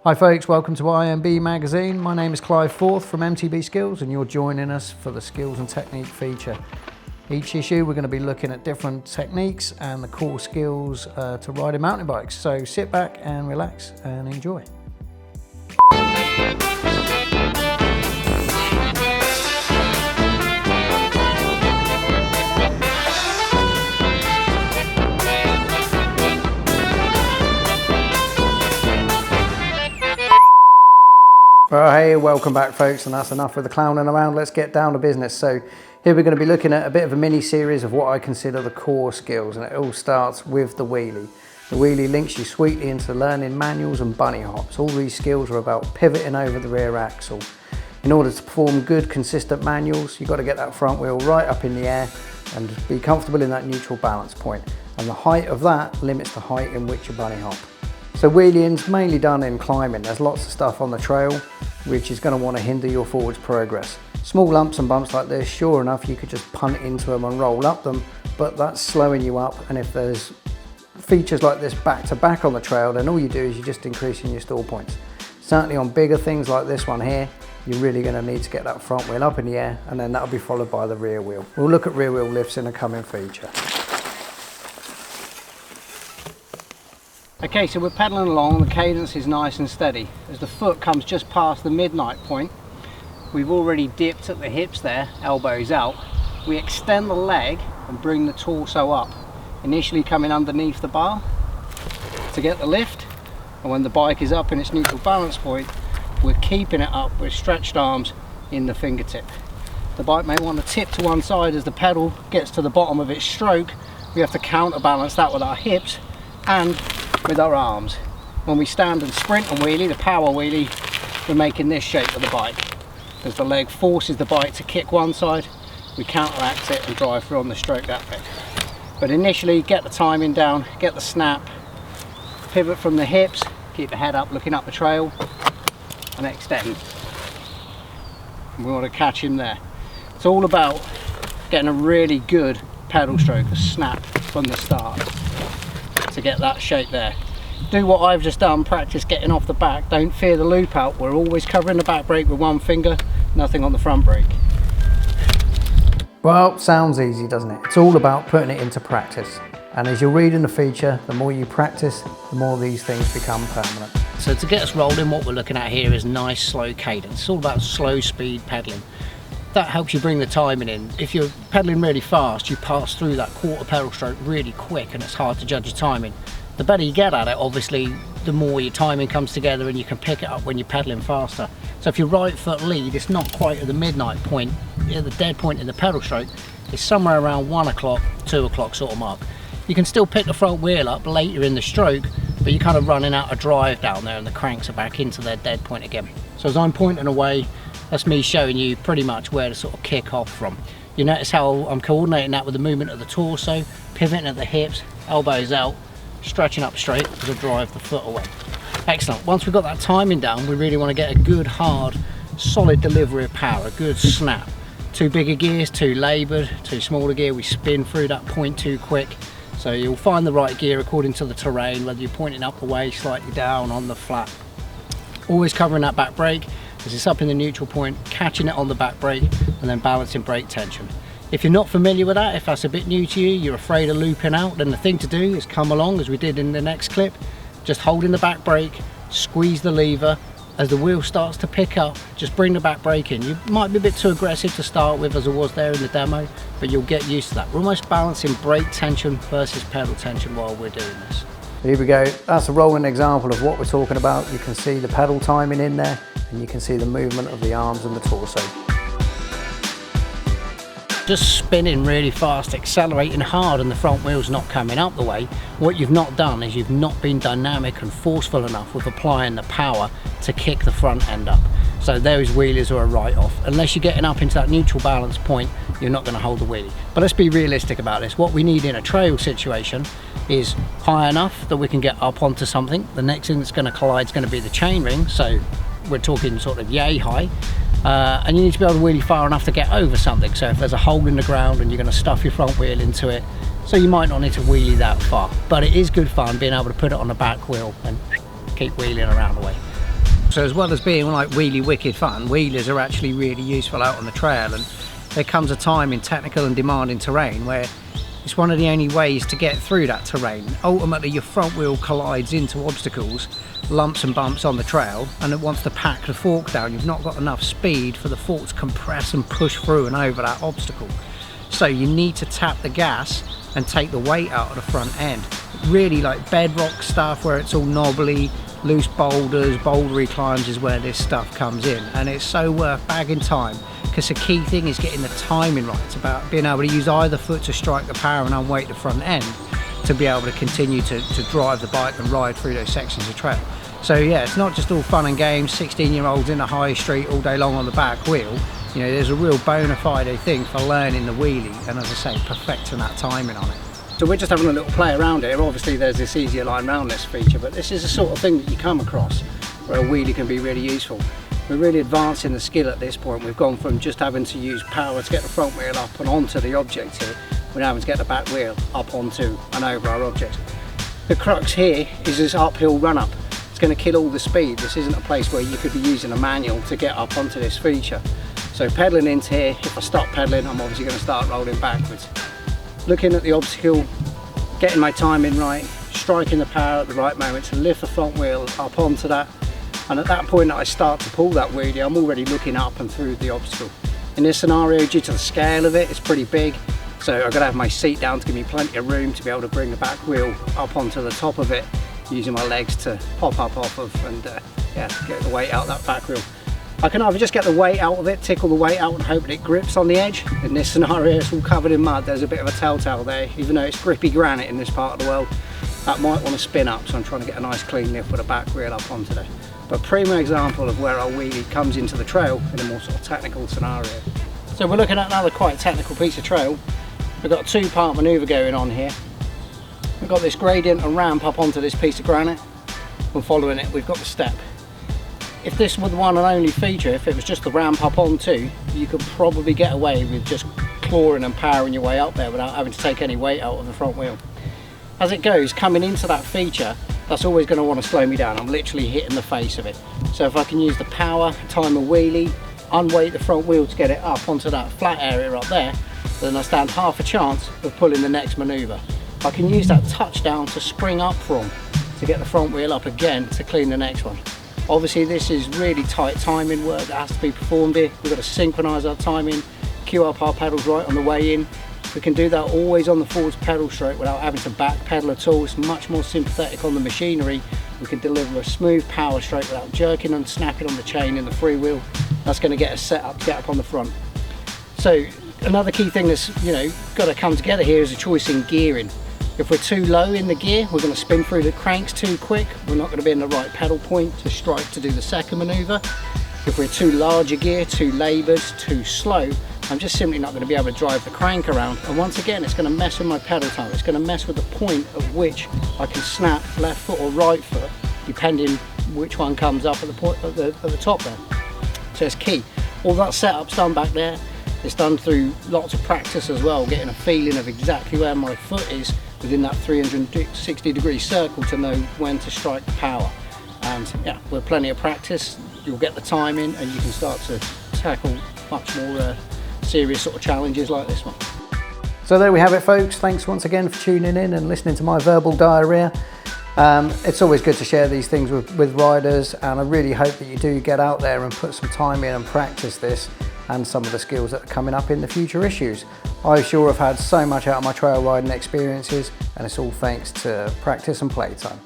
Hi folks, welcome to IMB Magazine. My name is Clive Forth from MTB Skills and you're joining us for the Skills and Technique feature. Each issue we're going to be looking at different techniques and the core skills to riding mountain bikes. So sit back and relax and enjoy. Well, hey, welcome back folks, and that's enough with the clowning around. Let's get down to business. So here we're going to be looking at a bit of a mini series of what I consider the core skills, and it all starts with the wheelie. The wheelie links you sweetly into learning manuals and bunny hops. All these skills are about pivoting over the rear axle. In order to perform good, consistent manuals, you've got to get that front wheel right up in the air and be comfortable in that neutral balance point. And the height of that limits the height in which you bunny hop. So wheeling's mainly done in climbing. There's lots of stuff on the trail which is going to want to hinder your forwards progress. Small lumps and bumps like this, sure enough, you could just punt into them and roll up them, but that's slowing you up. And if there's features like this back to back on the trail, then all you do is you're just increasing your stall points. Certainly on bigger things like this one here, you're really going to need to get that front wheel up in the air, and then that'll be followed by the rear wheel. We'll look at rear wheel lifts in a coming feature. Okay, so we're pedaling along, the cadence is nice and steady. As the foot comes just past the midnight point, we've already dipped at the hips there, elbows out. We extend the leg and bring the torso up, initially coming underneath the bar to get the lift, and when the bike is up in its neutral balance point, we're keeping it up with stretched arms in the fingertip. The bike may want to tip to one side as the pedal gets to the bottom of its stroke. We have to counterbalance that with our hips and with our arms. When we stand and sprint and wheelie, the power wheelie, we're making this shape of the bike. As the leg forces the bike to kick one side, we counteract it and drive through on the stroke that way. But initially, get the timing down, get the snap, pivot from the hips, keep the head up, looking up the trail, and extend. And we want to catch him there. It's all about getting a really good pedal stroke, a snap from the start, to get that shape there. Do what I've just done, practice getting off the back. Don't fear the loop out. We're always covering the back brake with one finger, nothing on the front brake. Well, sounds easy, doesn't it? It's all about putting it into practice. And as you're reading the feature, the more you practice, the more these things become permanent. So to get us rolling, what we're looking at here is nice slow cadence. It's all about slow speed pedaling. That helps you bring the timing in. If you're pedaling really fast, you pass through that quarter pedal stroke really quick and it's hard to judge your timing. The better you get at it, obviously, the more your timing comes together and you can pick it up when you're pedaling faster. So if your right foot lead, it's not quite at the midnight point, at the dead point in the pedal stroke, it's somewhere around 1 o'clock, 2 o'clock sort of mark. You can still pick the front wheel up later in the stroke, but you're kind of running out of drive down there and the cranks are back into their dead point again. So as I'm pointing away, that's me showing you pretty much where to sort of kick off from. You notice how I'm coordinating that with the movement of the torso, pivoting at the hips, elbows out, stretching up straight to drive the foot away. Excellent. Once we've got that timing down, we really want to get a good, hard, solid delivery of power, a good snap. Too big a gears, too laboured, too small a gear, we spin through that point too quick. So you'll find the right gear according to the terrain, whether you're pointing up the way, slightly down, on the flat. Always covering that back brake as it's up in the neutral point, catching it on the back brake and then balancing brake tension. If you're not familiar with that, if that's a bit new to you, you're afraid of looping out, then the thing to do is come along as we did in the next clip, just holding the back brake, squeeze the lever. As the wheel starts to pick up, just bring the back brake in. You might be a bit too aggressive to start with as I was there in the demo, but you'll get used to that. We're almost balancing brake tension versus pedal tension while we're doing this. Here we go. That's a rolling example of what we're talking about. You can see the pedal timing in there and you can see the movement of the arms and the torso. Just spinning really fast, accelerating hard and the front wheel's not coming up the way. What you've not done is you've not been dynamic and forceful enough with applying the power to kick the front end up. So those wheelies are a write-off. Unless you're getting up into that neutral balance point, you're not going to hold the wheelie. But let's be realistic about this. What we need in a trail situation is high enough that we can get up onto something. The next thing that's going to collide is going to be the chainring, so we're talking sort of yay high. And you need to be able to wheelie far enough to get over something. So if there's a hole in the ground and you're going to stuff your front wheel into it, so you might not need to wheelie that far. But it is good fun being able to put it on the back wheel and keep wheeling around the way. So as well as being like wheelie wicked fun, wheelies are actually really useful out on the trail, and there comes a time in technical and demanding terrain where it's one of the only ways to get through that terrain. Ultimately your front wheel collides into obstacles, lumps and bumps on the trail, and it wants to pack the fork down. You've not got enough speed for the fork to compress and push through and over that obstacle. So you need to tap the gas and take the weight out of the front end. Really like bedrock stuff where it's all knobbly, loose boulders, bouldery climbs is where this stuff comes in, and it's so worth bagging time, because the key thing is getting the timing right. It's about being able to use either foot to strike the power and unweight the front end to be able to continue to drive the bike and ride through those sections of trail. So yeah, it's not just all fun and games, 16-year-olds in the high street all day long on the back wheel. You know, there's a real bona fide thing for learning the wheelie and, as I say, perfecting that timing on it. So we're just having a little play around here. Obviously there's this easier line roundness feature, but this is the sort of thing that you come across where a wheelie can be really useful. We're really advancing the skill at this point. We've gone from just having to use power to get the front wheel up and onto the object here, we're now having to get the back wheel up onto and over our object. The crux here is this uphill run up. It's going to kill all the speed. This isn't a place where you could be using a manual to get up onto this feature. So pedalling into here, if I stop pedaling, I'm obviously going to start rolling backwards. Looking at the obstacle, getting my timing right, striking the power at the right moment to lift the front wheel up onto that, and at that point that I start to pull that wheelie, I'm already looking up and through the obstacle. In this scenario, due to the scale of it, it's pretty big, so I've got to have my seat down to give me plenty of room to be able to bring the back wheel up onto the top of it, using my legs to pop up off of and yeah, get the weight out of that back wheel. I can either just get the weight out of it, tickle the weight out and hope that it grips on the edge. In this scenario it's all covered in mud, there's a bit of a telltale there. Even though it's grippy granite in this part of the world, that might want to spin up, so I'm trying to get a nice clean lift with a back wheel up onto there. But primo example of where our wheelie comes into the trail in a more sort of technical scenario. So we're looking at another quite technical piece of trail. We've got a two-part manoeuvre going on here. We've got this gradient and ramp up onto this piece of granite, and following it we've got the step. If this were the one and only feature, if it was just the ramp up onto, you could probably get away with just clawing and powering your way up there without having to take any weight out of the front wheel. As it goes, coming into that feature, that's always going to want to slow me down. I'm literally hitting the face of it. So if I can use the power, time a wheelie, unweight the front wheel to get it up onto that flat area up there, then I stand half a chance of pulling the next manoeuvre. I can use that touchdown to spring up from, to get the front wheel up again to clean the next one. Obviously this is really tight timing work that has to be performed here. We've got to synchronise our timing, cue up our pedals right on the way in. We can do that always on the forwards pedal stroke without having to back pedal at all. It's much more sympathetic on the machinery. We can deliver a smooth power stroke without jerking and snapping on the chain in the freewheel. That's going to get us set up to get up on the front. So another key thing that's got to come together here is a choice in gearing. If we're too low in the gear, we're going to spin through the cranks too quick. We're not going to be in the right pedal point to strike to do the second manoeuvre. If we're too large a gear, too laboured, too slow, I'm just simply not going to be able to drive the crank around. And once again, it's going to mess with my pedal time. It's going to mess with the point at which I can snap left foot or right foot, depending which one comes up at the point at the top there. So it's key. All that setup's done back there. It's done through lots of practice as well, getting a feeling of exactly where my foot is within that 360-degree circle to know when to strike the power. And yeah, with plenty of practice, you'll get the timing and you can start to tackle much more serious sort of challenges like this one. So there we have it, folks. Thanks once again for tuning in and listening to my verbal diarrhea. It's always good to share these things with riders, and I really hope that you do get out there and put some time in and practice this and some of the skills that are coming up in the future issues. I sure have had so much out of my trail riding experiences, and it's all thanks to practice and playtime.